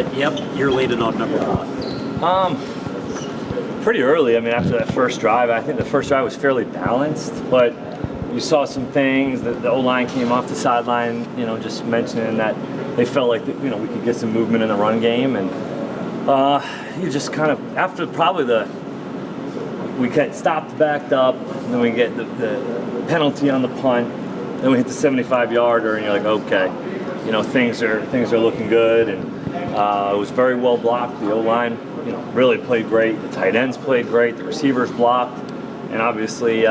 that, yep, you're leading on number one? Pretty early. I mean, after that first drive, I think the first drive was fairly balanced, but you saw some things that the O-line came off the sideline, just mentioning that they felt like, we could get some movement in the run game. And you just kind of, after probably we get stopped, backed up, and then we get the penalty on the punt, then we hit the 75-yarder, and you're like, okay, things are looking good. And it was very well blocked. The O-line, really played great. The tight ends played great. The receivers blocked. And obviously,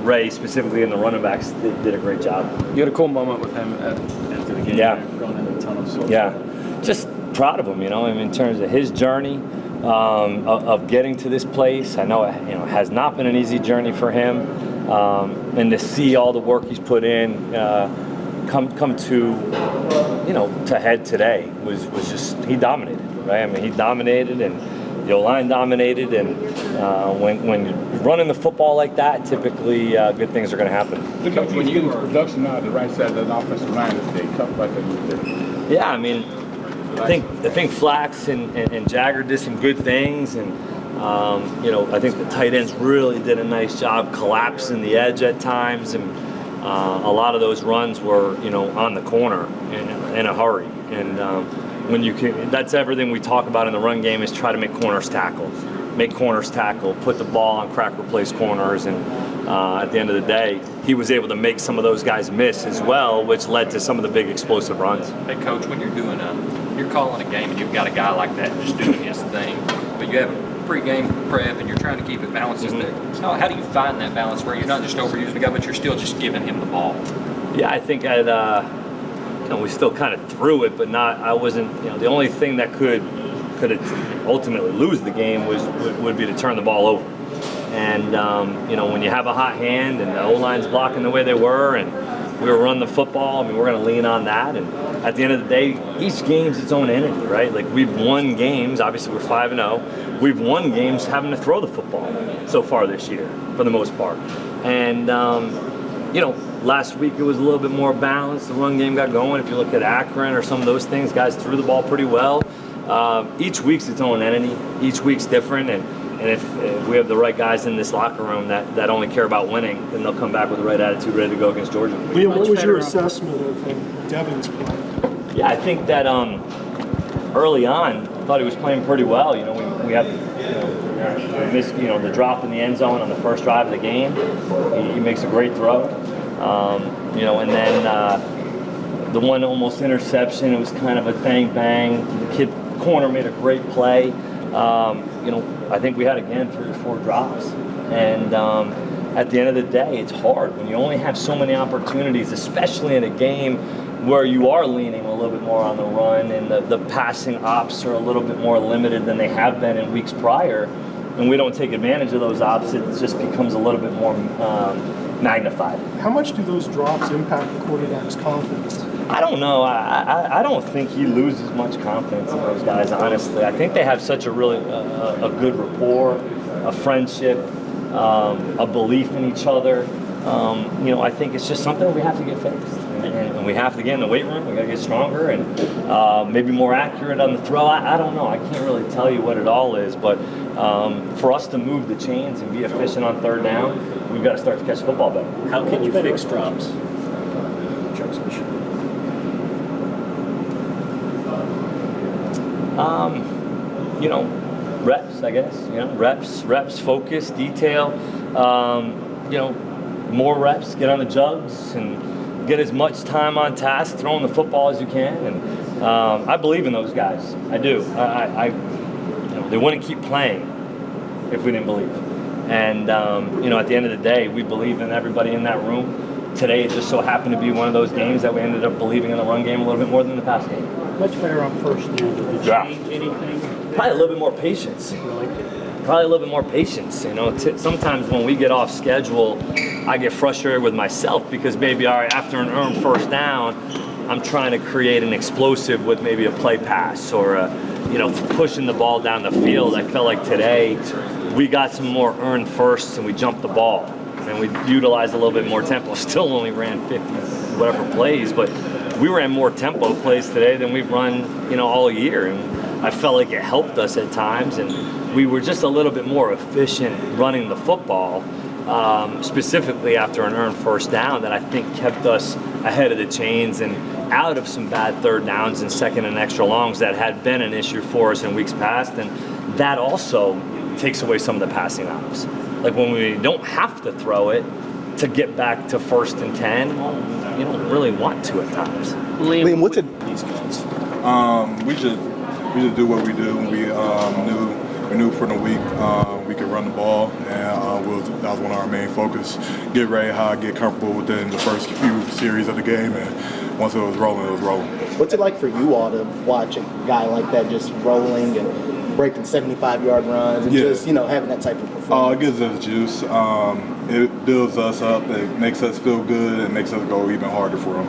Ray, specifically in the running backs, did a great job. You had a cool moment with him after the game. Yeah. Going into the tunnel. So. Yeah. Just proud of him, in terms of his journey of getting to this place. I know, it has not been an easy journey for him. And to see all the work he's put in come to head today was just, he dominated, right? I mean, he dominated, and the O-line dominated, and when you're running the football like that, typically good things are going to happen. Coach, when you production now, the right side of the offensive line is they cut like a. Yeah, I mean, I think Flax and Jagger did some good things, and I think the tight ends really did a nice job collapsing the edge at times, and a lot of those runs were on the corner in a hurry, and when you can, that's everything we talk about in the run game, is try to make corners tackle, put the ball on crack replace corners, and at the end of the day, he was able to make some of those guys miss as well, which led to some of the big explosive runs. Hey, Coach, when you're doing you're calling a game and you've got a guy like that just doing his thing, but you have a pre-game prep and you're trying to keep it balanced. Mm-hmm. How do you find that balance where you're not just overusing the guy, but you're still just giving him the ball? Yeah, I think we still kind of threw it, but I wasn't, the only thing that could ultimately lose the game would be to turn the ball over. And, when you have a hot hand and the O-line's blocking the way they were, and we were running the football, I mean, we're going to lean on that. And at the end of the day, each game's its own entity, right? Like, we've won games, obviously we're 5-0. We've won games having to throw the football so far this year, for the most part. And, last week it was a little bit more balanced. The run game got going. If you look at Akron or some of those things, guys threw the ball pretty well. Each week's its own entity. Each week's different. And if we have the right guys in this locker room that only care about winning, then they'll come back with the right attitude, ready to go against Georgia. Liam, what was your assessment of Devin's play? Yeah, I think that early on, I thought he was playing pretty well. We have missed the drop in the end zone on the first drive of the game. He makes a great throw. And then the one almost interception, it was kind of a bang. The corner made a great play. I think we had, again, 3 or 4 drops. And at the end of the day, it's hard when you only have so many opportunities, especially in a game where you are leaning a little bit more on the run, and the passing ops are a little bit more limited than they have been in weeks prior, and we don't take advantage of those ops. It just becomes a little bit more magnified. How much do those drops impact the quarterback's confidence? I don't know. I don't think he loses much confidence in those guys, honestly. I think they have such a really a good rapport, a friendship, a belief in each other. I think it's just something we have to get fixed. And we have to get in the weight room. We got to get stronger and maybe more accurate on the throw. I don't know. I can't really tell you what it all is, but for us to move the chains and be efficient on third down, we've got to start to catch the football better. How can you fix drops? Reps, I guess. Reps, focus, detail. More reps, get on the jugs, and get as much time on task throwing the football as you can. And I believe in those guys. I do. They wouldn't keep playing if we didn't believe. And at the end of the day, we believe in everybody in that room. Today, it just so happened to be one of those games that we ended up believing in the run game a little bit more than the pass game. Much better on first down. Did it change anything? Probably a little bit more patience. Sometimes when we get off schedule, I get frustrated with myself because maybe, all right, after an earned first down, I'm trying to create an explosive with maybe a play pass or pushing the ball down the field. I felt like today we got some more earned firsts and we jumped the ball and we utilized a little bit more tempo. Still only ran 50 whatever plays, but we ran more tempo plays today than we've run all year. And I felt like it helped us at times, and we were just a little bit more efficient running the football, specifically after an earned first down that I think kept us ahead of the chains and out of some bad third downs and second and extra longs that had been an issue for us in weeks past. And that also takes away some of the passing ops. Like when we don't have to throw it to get back to 1st and 10, well, you don't really want to at times. Liam, what's it? We just do what we do. We knew from the week we could run the ball, and that was one of our main focus. Get ready high, get comfortable within the first few series of the game, and once it was rolling, it was rolling. What's it like for you all to watch a guy like that just rolling and breaking 75-yard runs and just having that type of performance? It gives us juice. It builds us up. It makes us feel good. It makes us go even harder for them.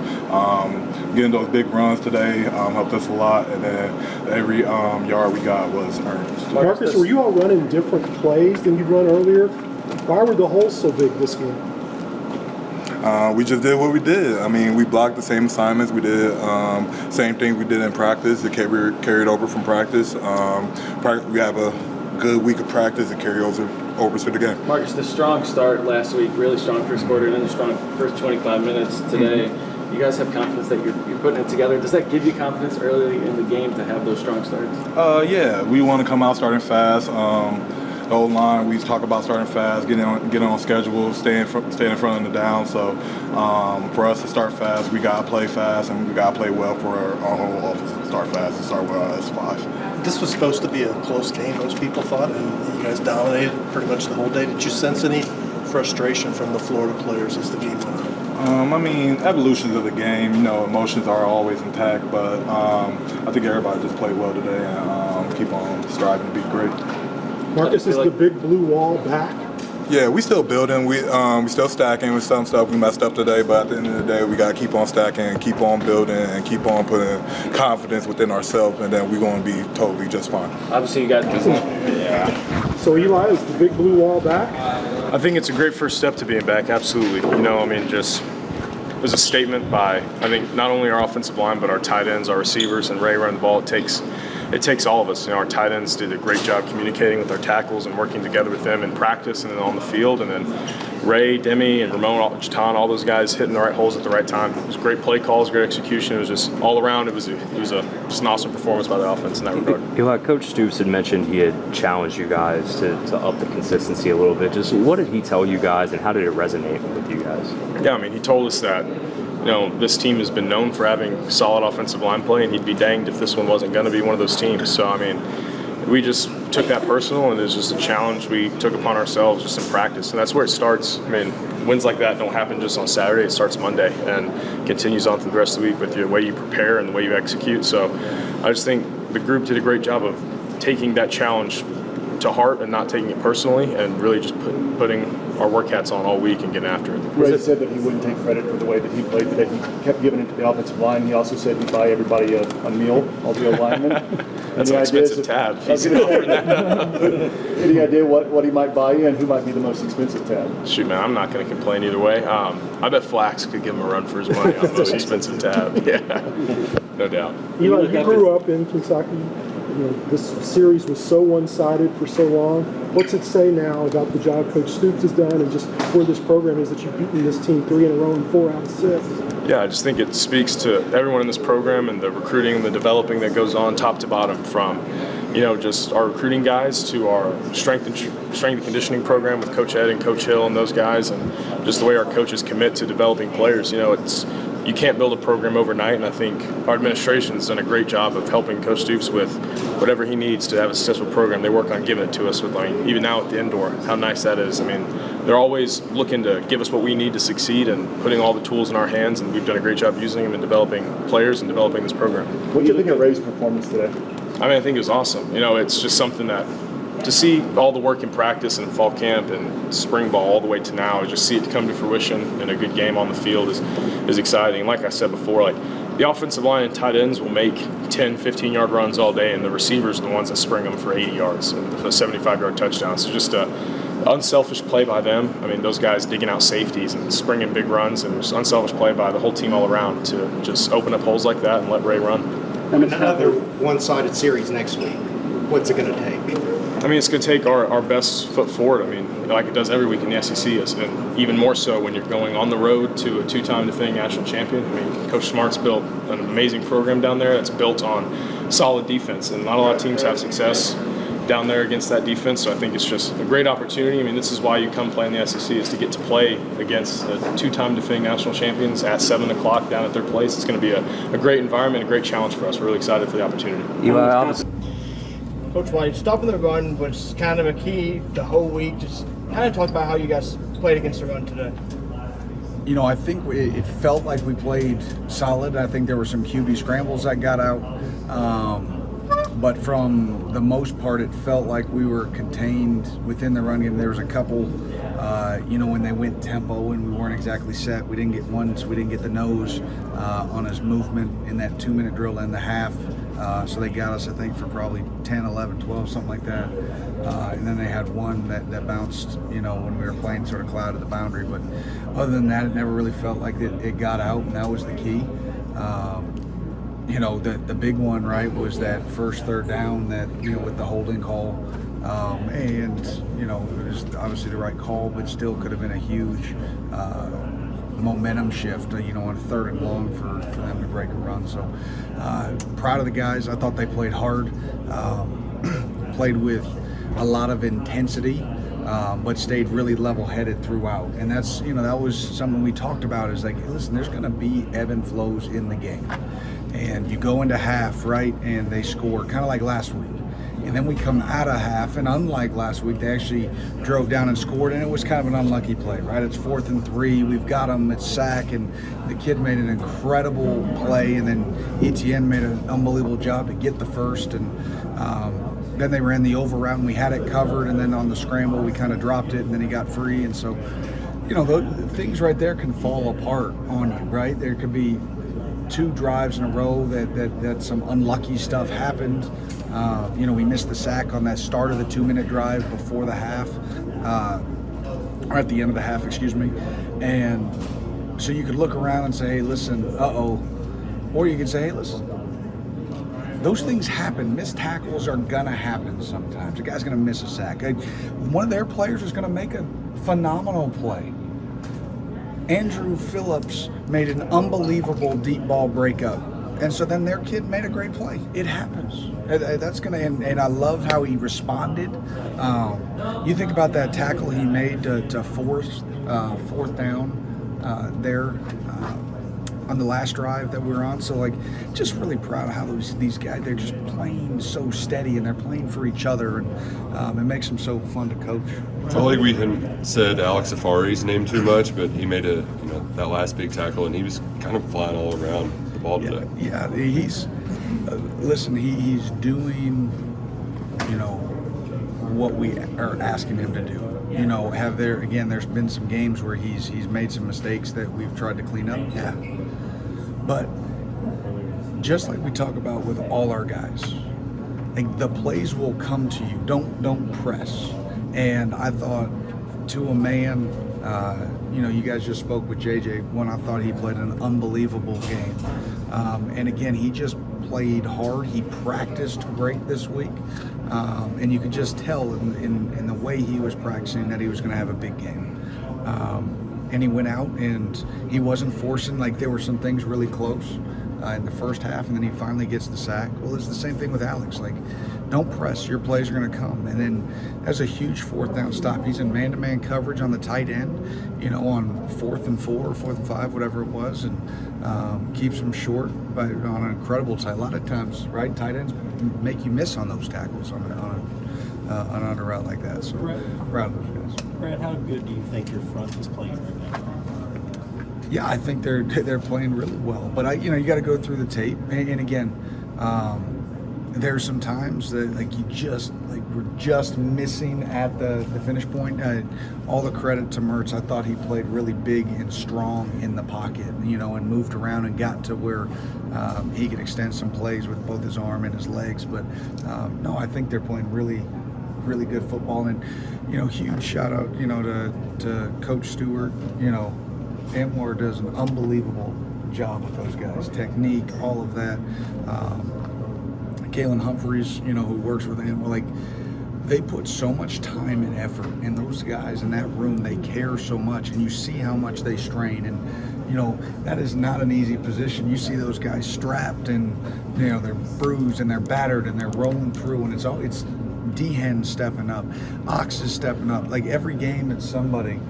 Getting those big runs today helped us a lot, and then every yard we got was earned. Marcus, were you all running different plays than you'd run earlier? Why were the holes so big this game? We just did what we did. I mean, we blocked the same assignments. We did same thing we did in practice. It carried over from practice. We have a good week of practice. It carried over to the game. Marcus, the strong start last week, really strong first quarter, and then the strong first 25 minutes today. Mm-hmm. You guys have confidence that you're putting it together. Does that give you confidence early in the game to have those strong starts? Yeah, we want to come out starting fast. The whole line, we talk about starting fast, getting on schedule, staying in front of the down. So for us to start fast, we got to play fast, and we got to play well for our whole offense to start fast and start well as 5. This was supposed to be a close game, most people thought, and you guys dominated pretty much the whole day. Did you sense any frustration from the Florida players as the game went on? I mean, evolutions of the game, emotions are always intact, but I think everybody just played well today and keep on striving to be great. Marcus, is the big blue wall back? Yeah, we still building. We still stacking with some stuff. We messed up today, but at the end of the day, we got to keep on stacking, keep on building, and keep on putting confidence within ourselves, and then we're going to be totally just fine. Obviously, you got So Eli, is the big blue wall back? I think it's a great first step to being back, absolutely. Just it was a statement by, I think, not only our offensive line, but our tight ends, our receivers, and Ray running the ball. It takes all of us. Our tight ends did a great job communicating with our tackles and working together with them in practice and then on the field. And then Ray, Demi, and Ramon, Jatan, all those guys hitting the right holes at the right time. It was great play calls, great execution. It was just all around. It was just an awesome performance by the offense in that regard. Eli, Coach Stoops had mentioned he had challenged you guys to up the consistency a little bit. Just what did he tell you guys, and how did it resonate with you guys? Yeah, I mean, he told us that this team has been known for having solid offensive line play, and he'd be danged if this one wasn't going to be one of those teams. So, I mean, we just took that personal, and it was just a challenge we took upon ourselves just in practice. And that's where it starts. I mean, wins like that don't happen just on Saturday. It starts Monday and continues on through the rest of the week with the way you prepare and the way you execute. So I just think the group did a great job of taking that challenge to heart and not taking it personally, and really just putting our work hats on all week and getting after it. Ray said that he wouldn't take credit for the way that he played today. He kept giving it to the offensive line. He also said he'd buy everybody a meal, all the linemen. That's an expensive tab. Any idea what he might buy you and who might be the most expensive tab? Shoot, man, I'm not going to complain either way. I bet Flax could give him a run for his money on the most expensive tab. Yeah, no doubt. Eli, you grew up in Kentucky. This series was so one-sided for so long. What's it say now about the job Coach Stoops has done and just where this program is that you've beaten this team 3 in a row and 4 out of 6? Yeah, I just think it speaks to everyone in this program and the recruiting and the developing that goes on top to bottom, from just our recruiting guys to our strength and conditioning program with Coach Ed and Coach Hill and those guys, and just the way our coaches commit to developing players. You can't build a program overnight, and I think our administration has done a great job of helping Coach Stoops with whatever he needs to have a successful program. They work on giving it to us with, even now at the indoor, how nice that is. I mean, they're always looking to give us what we need to succeed and putting all the tools in our hands, and we've done a great job using them and developing players and developing this program. What do you think of Ray's performance today? I think it was awesome. It's just something that, to see all the work in practice and fall camp and spring ball all the way to now, just see it come to fruition in a good game on the field is exciting. Like I said before, the offensive line and tight ends will make 10, 15-yard runs all day, and the receivers are the ones that spring them for 80 yards and a 75-yard touchdown. So just an unselfish play by them. Those guys digging out safeties and springing big runs, and just unselfish play by the whole team all around to just open up holes like that and let Ray run. Another one-sided series next week. What's it going to take? I mean, it's going to take our best foot forward. I mean, like it does every week in the SEC, and even more so when you're going on the road to a two-time defending national champion. I mean, Coach Smart's built an amazing program down there that's built on solid defense, and not a lot of teams have success down there against that defense. So I think it's just a great opportunity. I mean, this is why you come play in the SEC, is to get to play against the two-time defending national champions at 7 o'clock down at their place. It's going to be a great environment, a great challenge for us. We're really excited for the opportunity. Coach White, stopping the run was kind of a key the whole week. Just kind of talk about how you guys played against the run today. You know, I think it felt like we played solid. I think there were some QB scrambles that got out. But from the most part, it felt like we were contained within the run game. There was a couple, when they went tempo and we weren't exactly set. We didn't get ones, we didn't get the nose on his movement in that 2-minute drill in the half. So they got us, I think, for probably 10, 11, 12, something like that. And then they had one that bounced, when we were playing sort of cloud at the boundary. But other than that, it never really felt like it got out, and that was the key. The big one, right, was that first third down that, with the holding call. And it was obviously the right call, but still could have been a huge momentum shift, on 3rd and long for them to break a run. So proud of the guys. I thought they played hard, played with a lot of intensity, but stayed really level-headed throughout. And that's, that was something we talked about, is like, listen, there's going to be ebb and flows in the game. And you go into half, right, and they score, kind of like last week. And then we come out of half, and unlike last week, they actually drove down and scored, and it was kind of an unlucky play, right? It's 4th and 3. We've got them at sack, and the kid made an incredible play, and then Etienne made an unbelievable job to get the first, and then they ran the over route, and we had it covered, and then on the scramble, we kind of dropped it, and then he got free, and so, those things right there can fall apart on you, right? There could be 2 drives in a row that some unlucky stuff happened. We missed the sack on that start of the 2-minute drive before the half, or at the end of the half, excuse me. And so you could look around and say, hey, listen, uh-oh. Or you could say, hey, listen, those things happen. Missed tackles are going to happen sometimes. A guy's going to miss a sack. One of their players is going to make a phenomenal play. Andrew Phillips made an unbelievable deep ball breakup. And so then their kid made a great play. It happens. That's gonna, and I love how he responded. You think about that tackle he made to force 4th down there on the last drive that we were on. So like, just really proud of how these guys, they're just playing so steady and they're playing for each other, and it makes them so fun to coach. I felt like we hadn't said Alex Safari's name too much, but he made that last big tackle, and he was kind of flying all around the ball today. Yeah, he's listen. He's doing, what we are asking him to do. There's been some games where he's made some mistakes that we've tried to clean up. Yeah, but just like we talk about with all our guys, like the plays will come to you. Don't press. And I thought, to a man, you guys just spoke with JJ. One, I thought he played an unbelievable game. And again, he just played hard. He practiced great this week. And you could just tell in the way he was practicing that he was going to have a big game. And he went out and he wasn't forcing, like there were some things really close in the first half, and then he finally gets the sack. Well, it's the same thing with Alex. Like, don't press. Your plays are going to come. And then that's a huge 4th down stop. He's in man-to-man coverage on the tight end, on 4th and 4 or 4th and 5, whatever it was, and keeps him short on an incredible tight. A lot of times, right, tight ends make you miss on those tackles on a route like that. So proud of those guys. Brad, how good do you think your front is playing right now? Yeah, I think they're playing really well. But you got to go through the tape, and again, there's some times that we're just missing at the finish point. All the credit to Mertz. I thought he played really big and strong in the pocket, and moved around and got to where he could extend some plays with both his arm and his legs. But no, I think they're playing really, really good football. And huge shout out, to Coach Stewart. Antwar does an unbelievable job with those guys. Technique, all of that. Kalen Humphreys, you know, who works with him, like, they put so much time and effort, and those guys in that room, they care so much, and you see how much they strain, and you know, that is not an easy position. You see those guys strapped, and you know, they're bruised and they're battered and they're rolling through, and it's D-Hen stepping up, Ox is stepping up. Like every game, it's somebody.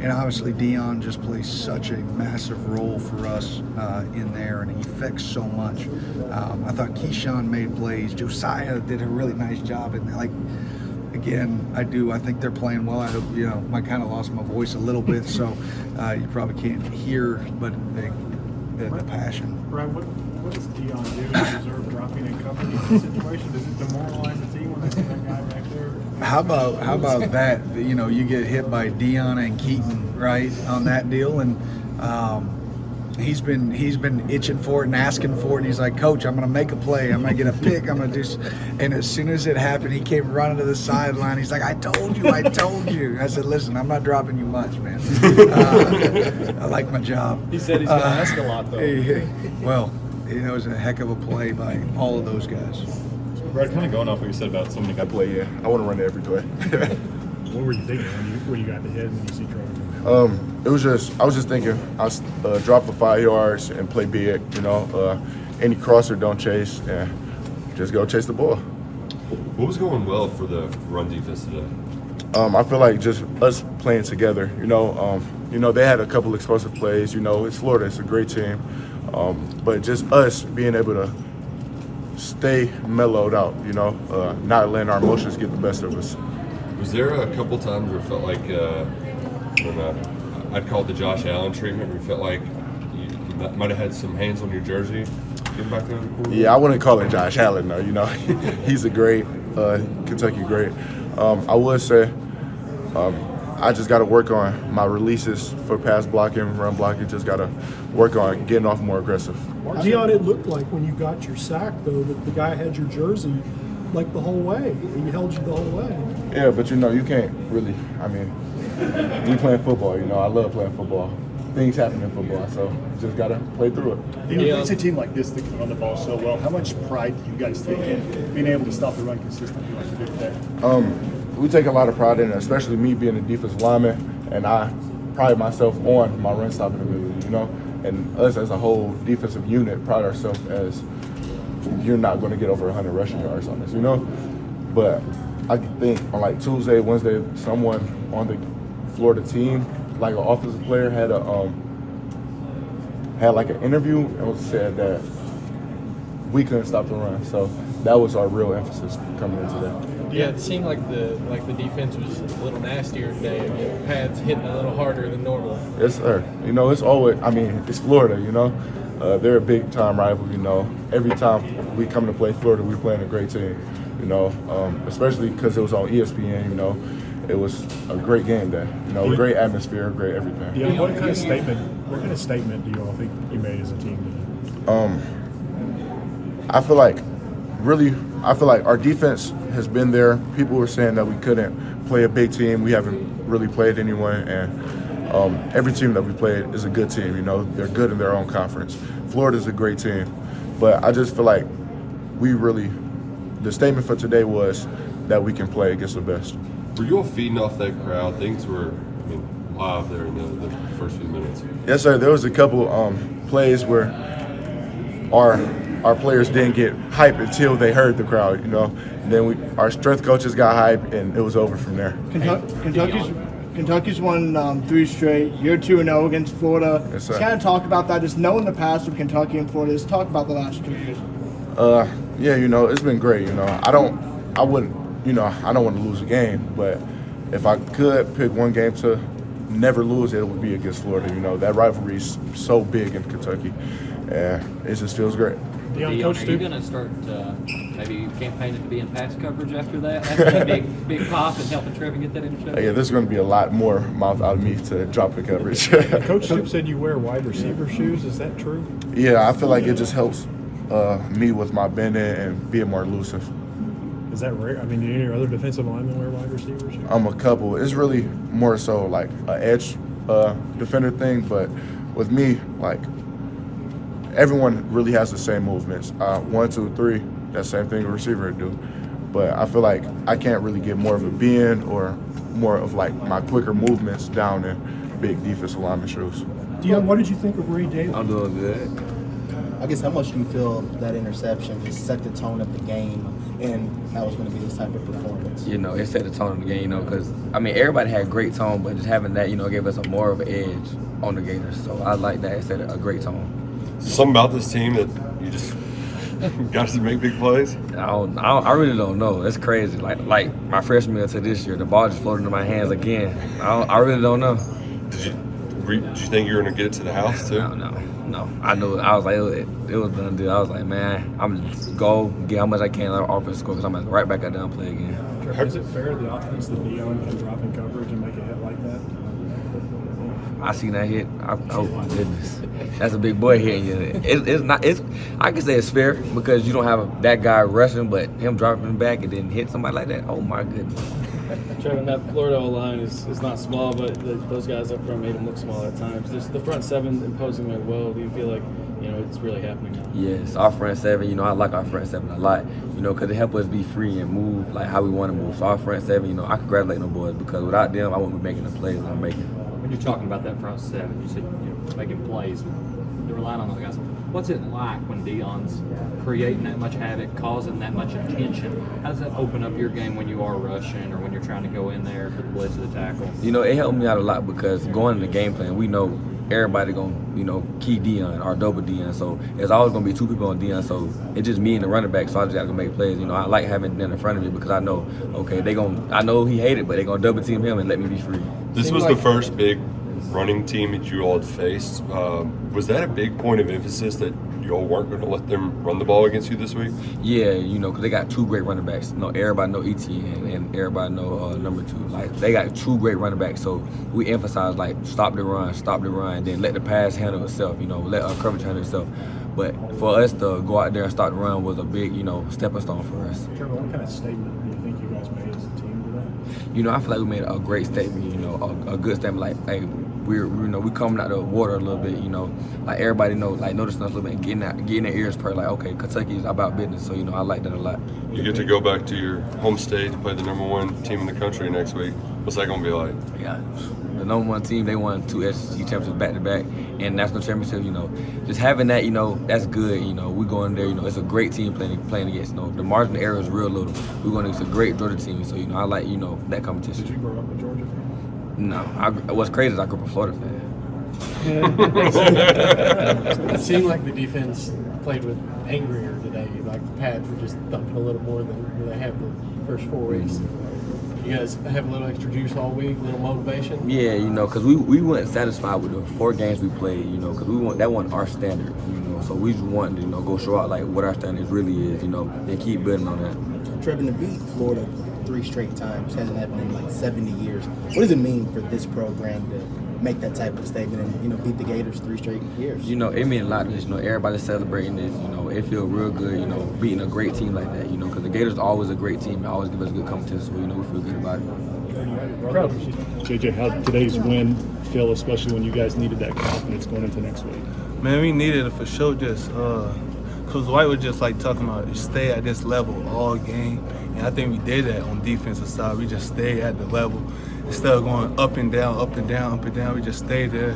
And obviously Dion just plays such a massive role for us in there, and he affects so much. I thought Keyshawn made plays. Josiah did a really nice job in there. Like, again, I think they're playing well. I hope, you know, I kind of lost my voice a little bit, so you probably can't hear, but the passion. Brian, what does Dion do to deserve dropping in coverage in this situation? Does it demoralize the team when they see that guy back there? How about that? You know, you get hit by Dion and Keaton, right, on that deal, and he's been itching for it and asking for it. And he's like, Coach, I'm going to make a play. I'm going to get a pick. I'm going to do. And as soon as it happened, he came running to the sideline. He's like, I told you. I said, listen, I'm not dropping you much, man. I like my job. He said he's going to ask a lot, though. Well, it was a heck of a play by all of those guys. Brad, kind of going off what you said about somebody got play, yeah, I want to run it every play. What were you thinking when you got the hit and you see Trevor? I was just thinking, I'll drop for 5 yards and play big, you know. Any crosser, don't chase, and just go chase the ball. What was going well for the run defense today? I feel like just us playing together, you know. They had a couple explosive plays, you know. It's Florida, it's a great team. But just us being able to stay mellowed out, you know, not letting our emotions get the best of us. Was there a couple times where it felt like, I'd call it the Josh Allen treatment, where you felt like you might have had some hands on your jersey getting back there? Yeah, I wouldn't call it Josh Allen, though, you know. He's a great Kentucky great. I would say I just got to work on my releases for pass blocking, run blocking. Just got to work on getting off more aggressive. Dion, it looked like when you got your sack, though, that the guy had your jersey like the whole way. He held you the whole way. Yeah, but you know, you can't really, I mean, we playing football, you know. I love playing football. Things happen in football, so just got to play through it. You know, it's a team like this that can run the ball so well. How much pride do you guys take in being able to stop the run consistently like you did today? We take a lot of pride in it, especially me being a defensive lineman, and I pride myself on my run stopping ability, you know. And us as a whole defensive unit pride ourselves as you're not going to get over 100 rushing yards on us, you know. But I think on like Tuesday, Wednesday, someone on the Florida team, like an offensive player, had like an interview and said that we couldn't stop the run. So that was our real emphasis coming into that. Yeah, it seemed like the defense was a little nastier today. I mean, pads hitting a little harder than normal. Yes, sir. You know, it's always, I mean, it's Florida, you know. They're a big-time rival, you know. Every time we come to play Florida, we're playing a great team, you know, especially because it was on ESPN, you know. It was a great game day, you know, great atmosphere, great everything. Yeah, what kind of statement do you all think you made as a team today? I feel like our defense has been there. People were saying that we couldn't play a big team. We haven't really played anyone, and every team that we played is a good team. You know, they're good in their own conference. Florida's a great team, but I just feel like the statement for today was that we can play against the best. Were you all feeding off that crowd? Things were, live there in the first few minutes. Yes, sir. There was a couple plays where our players didn't get hype until they heard the crowd, you know. And then our strength coaches got hype, and it was over from there. Kentucky's won 3 straight. You're 2-0 against Florida. Yes, sir. Just kind of talk about that. Just knowing the past of Kentucky and Florida. Just talk about the last 2 years. Yeah, you know, it's been great. You know, I don't want to lose a game, but if I could pick one game to never lose, it would be against Florida. You know, that rivalry is so big in Kentucky, and it just feels great. Dion, are you going to start maybe campaigning to be in pass coverage after that? After that big pop and helping Trevor get that interception? Yeah, there's going to be a lot more mouth out of me to drop the coverage. Coach Stoop said you wear wide receiver shoes. Is that true? Yeah, I feel like it just helps me with my bending and being more elusive. Is that rare? I mean, do any other defensive linemen wear wide receiver shoes? A couple. It's really more so like an edge defender thing, but with me, like everyone really has the same movements. 1, 2, 3, that same thing a receiver would do. But I feel like I can't really get more of a bend or more of like my quicker movements down in big defensive lineman shoes. Dion, what did you think of Ray Daly? I'm doing good. I guess how much do you feel that interception just set the tone of the game and how it's going to be this type of performance? You know, it set the tone of the game, you know, because, I mean, everybody had great tone, but just having that, you know, gave us a more of an edge on the Gators. So I like that. It set a great tone. Something about this team that you just got to make big plays? I really don't know. It's crazy. Like my freshman year to this year, the ball just floated into my hands again. I really don't know. Did you think you were going to get it to the house, too? No. I knew. I was like, it was done deal. I was like, man, I'm just go get how much I can out of offense score because I'm going to right back out there and play again. Is it fair to the offense that Dion can drop in coverage and make a hit like that? I seen that hit. Oh my goodness, that's a big boy hitting you. It's not. I can say it's fair because you don't have that guy rushing, but him dropping back and then hit somebody like that. Oh my goodness. Trevin, that Florida O-line is not small, but those guys up front made them look small at times. Just the front seven imposing their will. Do you feel like, you know, it's really happening now? Yes, our front seven, you know, I like our front seven a lot, you know, because it helps us be free and move like how we want to move. So our front seven, you know, I congratulate them boys because without them, I wouldn't be making the plays I'm making. When you're talking about that front seven, you said you're making plays, you're relying on those guys. What's it like when Dion's creating that much havoc, causing that much attention? How does that open up your game when you are rushing or when you're trying to go in there for the blitz of the tackle? You know, it helped me out a lot because going in the game plan, we know everybody gonna, you know, key Dion or double Dion. So there's always gonna be two people on Dion. So it's just me and the running back. So I just gotta make plays. You know, I like having them in front of me because I know, okay, I know he hated, but they gonna double team him and let me be free. This was the first big running team that you all had faced. Was that a big point of emphasis that you all weren't going to let them run the ball against you this week? Yeah, you know, because they got two great running backs. You know, everybody know ETN and everybody know number 2. Like, they got two great running backs. So we emphasize, like, stop the run, then let the pass handle itself, you know, let our coverage handle itself. But for us to go out there and start the run was a big, you know, stepping stone for us. Trevor, what kind of statement do you think you guys made as a team today? You know, I feel like we made a great statement, you know, a good statement, like, hey, we coming out the water a little bit, you know, like everybody know, like noticing us a little bit and getting their ears perked, like, okay, Kentucky is about business, so, you know, I like that a lot. You get to go back to your home state to play the #1 team in the country next week. What's that going to be like? Yeah, the #1 team, they won 2 SEC championships back-to-back and national championship, you know, just having that, you know, that's good, you know, we going there, you know, it's a great team playing against, you know, the margin of error is real little. We're going against a great Georgia team, so, you know, I like, you know, that competition. Did you grow up a Georgia fan? No, what's crazy is I grew up a Florida fan. It seemed like the defense played with angrier today. Like the pads were just thumping a little more than they have the first 4 weeks. You guys have a little extra juice all week, a little motivation? Yeah, you know, because we weren't satisfied with the 4 games we played, you know, because that wasn't our standard, you know. So we just wanted to, you know, go show out like what our standards really is, you know, and keep building on that. Trevin, to beat Florida 3 straight times hasn't happened in like 70 years. What does it mean for this program to make that type of statement and, you know, beat the Gators 3 straight years? You know, it means a lot to us. You know, everybody celebrating this. You know, it feels real good, you know, beating a great team like that, you know, because the Gators are always a great team. They always give us good competition, so, you know, we feel good about it. JJ, how did today's win feel, especially when you guys needed that confidence going into next week? Man, we needed it for sure. Just Coach White was just like talking about stay at this level all game, and I think we did that on defensive side. We just stayed at the level instead of going up and down, up and down, up and down. We just stayed there,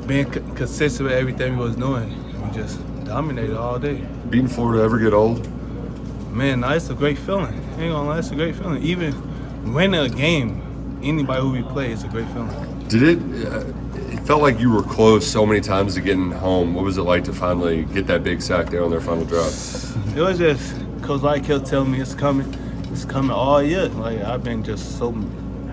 being consistent with everything we was doing. We just dominated all day. Beating Florida ever get old? Man, no, it's a great feeling. I ain't gonna lie, it's a great feeling. Even winning a game, anybody who we play, it's a great feeling. Did it? It felt like you were close so many times to getting home. What was it like to finally get that big sack there on their final drive? It was just Coach White kept telling me it's coming all year. Like I've been just so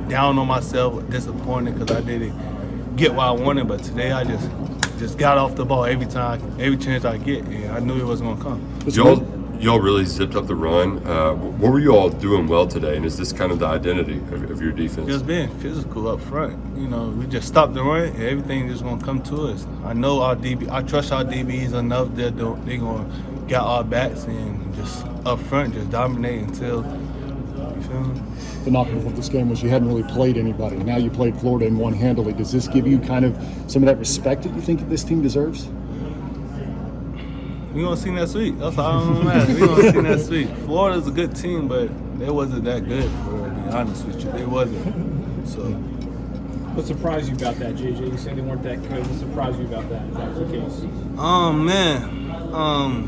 down on myself, disappointed because I didn't get what I wanted. But today I just got off the ball every chance I get, and I knew it was gonna come. Y'all really zipped up the run. What were you all doing well today, and is this kind of the identity of your defense? Just being physical up front. You know, we just stopped the run, and everything just gonna come to us. I know our DB. I trust our DBs enough that they gonna get our backs and just up front, just dominate until. You feel me? The knock-off of this game was you hadn't really played anybody. Now you played Florida in one handily. Does this give you kind of some of that respect that you think this team deserves? We gonna see next week. That's all I'm gonna ask. We gonna see next week. Florida's a good team, but they wasn't that good, for to be honest with you. They wasn't. So. What surprised you about that, JJ? You said they weren't that good. What surprised you about that? Is that the case?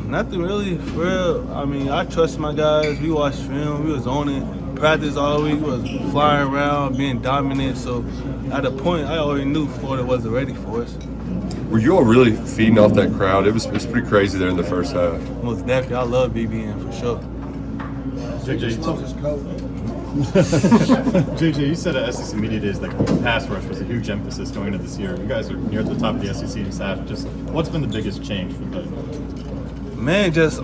Nothing really, for real. I mean, I trust my guys. We watched film. We was on it. Practice all week. We was flying around, being dominant. So at a point, I already knew Florida wasn't ready for us. Were you all really feeding off that crowd? It was pretty crazy there in the first half. Most definitely. I love BBN for sure. JJ, you said at SEC Media Days that pass rush was a huge emphasis going into this year. You guys are near the top of the SEC in staff. Just what's been the biggest change for the? Man, just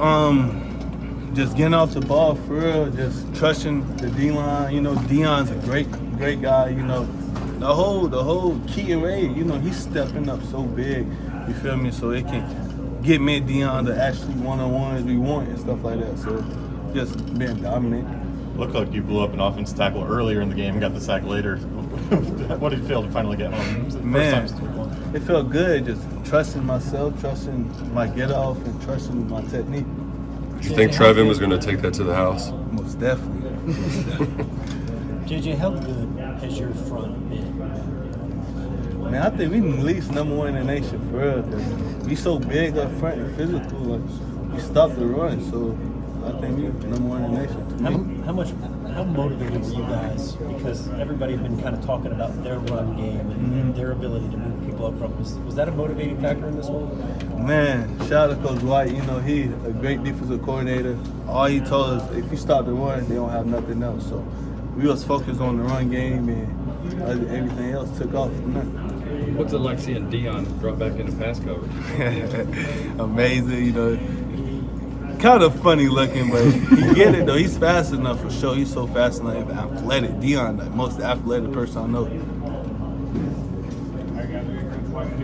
getting off the ball for real. Just trusting the D line. You know, Deion's a great guy. You know, the whole Key and Ray. You know, he's stepping up so big. You feel me? So it can get me and Deion to actually one-on-ones we want and stuff like that. So just being dominant. Looked like you blew up an offensive tackle earlier in the game and got the sack later. What did it feel to finally get home? Man, it felt good. Just trusting myself, trusting my get off, and trusting my technique. Did you think Trevin was going to take that to the house? Most definitely. JJ, how good has your front been? Man, I think we at least number one in the nation for real. Cause we so big up front and physical. Like we stopped the run, so I think we number one in the nation. How motivated were you guys? Because everybody's been kind of talking about their run game and their ability to move people up front. Was that a motivating factor in this one? Man, shout out to Coach White. You know, he's a great defensive coordinator. All he told us, if you stop the run, they don't have nothing else. So we was focused on the run game, and everything else took off from there. What's it like seeing Deion drop back into pass coverage? Amazing, you know. Kind of funny looking, but he get it though. He's fast enough for sure. He's so fast enough and athletic. Deion, the most athletic person I know.